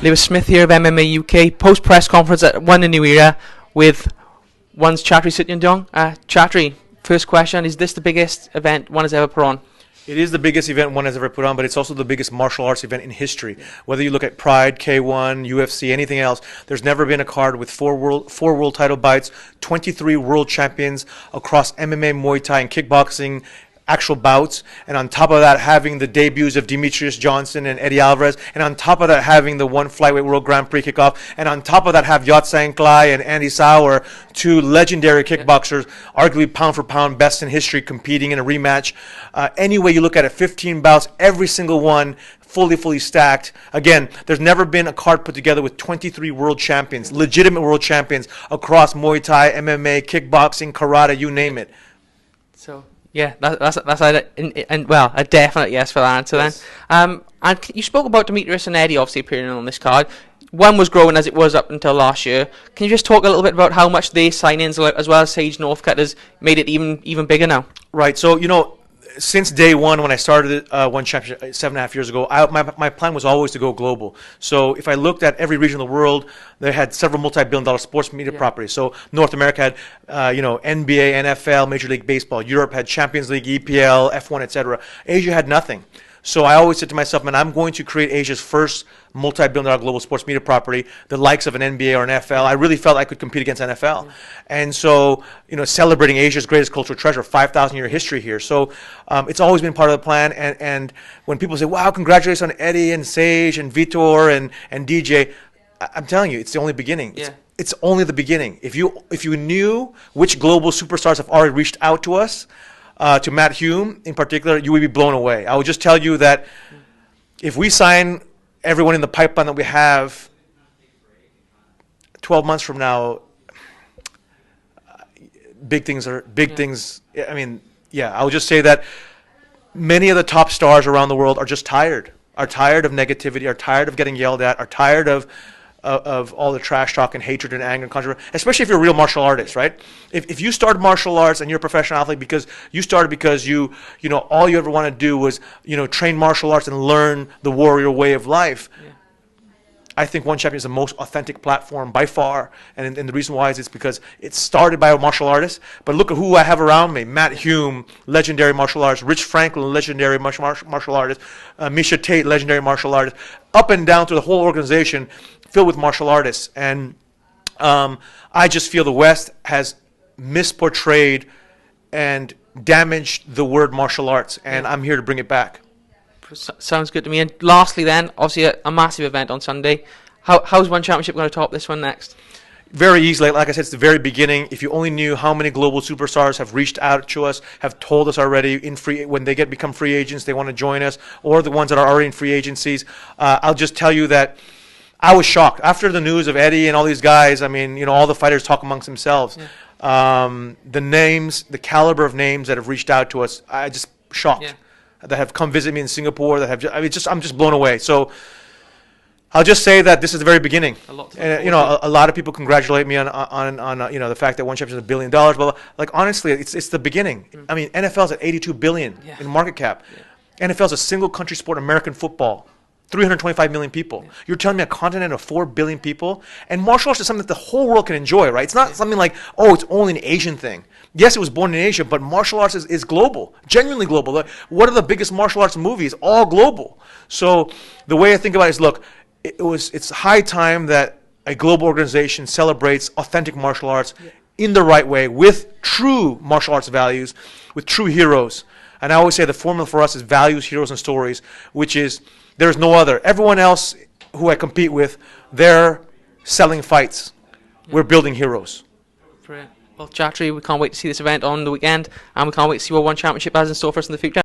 Lewis Smith here of MMA UK, post-press conference at One in New Era with One's Chatri Sityodtong. Chatri, first question, is this the biggest event One has ever put on? It is the biggest event One has ever put on, but it's also the biggest martial arts event in history. Whether you look at Pride, K1, UFC, anything else, there's never been a card with four world title bouts, 23 world champions across MMA, Muay Thai, and kickboxing, actual bouts, and on top of that having the debuts of Demetrius Johnson and Eddie Alvarez, and on top of that having the one flyweight world Grand Prix kickoff, and on top of that have Yat Klai and Andy Sauer, two legendary kickboxers, arguably pound for pound best in history, competing in a rematch. Any way you look at it, 15 bouts, every single one fully stacked. Again, there's never been a card put together with 23 world champions, legitimate world champions across Muay Thai, MMA, kickboxing, karate, you name it. So yeah, that's a definite yes for that answer. Yes. Then. And you spoke about Demetrius and Eddie obviously appearing on this card. One was growing as it was up until last year. Can you just talk a little bit about how much their signings, as well as Sage Northcutt, has made it even bigger now? Right. So since day one when I started One Championship 7.5 years ago, my plan was always to go global. So if I looked at every region of the world, they had several multi-billion-dollar sports media properties. So North America had NBA, NFL, Major League Baseball. Europe had Champions League, EPL, F1, etc. Asia had nothing. So I always said to myself, man, I'm going to create Asia's first multi-billion-dollar global sports media property, the likes of an NBA or an NFL. I really felt I could compete against NFL. Yeah. And so, celebrating Asia's greatest cultural treasure, 5,000-year history here. So it's always been part of the plan. And when people say, wow, congratulations on Eddie and Sage and Vitor and DJ, I'm telling you, it's the only beginning. Yeah. It's only the beginning. If you knew which global superstars have already reached out to us, to Matt Hume in particular, you would be blown away. I would just tell you that if we sign everyone in the pipeline that we have 12 months from now, big things. I mean, I would just say that many of the top stars around the world are just tired of negativity, are tired of getting yelled at, are tired of all the trash talk and hatred and anger and controversy, especially if you're a real martial artist, right? If you started martial arts and you're a professional athlete because you all you ever want to do was train martial arts and learn the warrior way of life. Yeah. I think One Champion is the most authentic platform by far, and the reason why is it's because it started by a martial artist. But look at who I have around me: Matt Hume, legendary martial artist; Rich Franklin, legendary martial artist; Misha Tate, legendary martial artist. Up and down through the whole organization, filled with martial artists. And I just feel the West has misportrayed and damaged the word martial arts, and I'm here to bring it back. Sounds good to me. And lastly then, obviously a massive event on Sunday. How's One Championship going to top this one next? Very easily. Like I said, it's the very beginning. If you only knew how many global superstars have reached out to us, have told us already when they become free agents, they want to join us, or the ones that are already in free agencies. I'll just tell you that I was shocked after the news of Eddie and all these guys. I mean, all the fighters talk amongst themselves. Yeah. The names, the caliber of names that have reached out to us, I just shocked. Yeah. That have come visit me in Singapore. I'm just blown away. So I'll just say that this is the very beginning. A lot of people congratulate me on the fact that One Champion is $1 billion. But like honestly, it's the beginning. I mean, NFL's at $82 billion in market cap. Yeah. NFL's a single country sport, American football. 325 million people. Yeah. You're telling me a continent of 4 billion people? And martial arts is something that the whole world can enjoy, right? It's not something like, oh, it's only an Asian thing. Yes, it was born in Asia, but martial arts is global, genuinely global. What are the biggest martial arts movies? All global. So the way I think about it is, look, it's high time that a global organization celebrates authentic martial arts in the right way, with true martial arts values, with true heroes. And I always say the formula for us is values, heroes, and stories, which is there's no other. Everyone else who I compete with, they're selling fights. Yeah. We're building heroes. Brilliant. Well, Chatri, we can't wait to see this event on the weekend, and we can't wait to see what One Championship has in store for us in the future.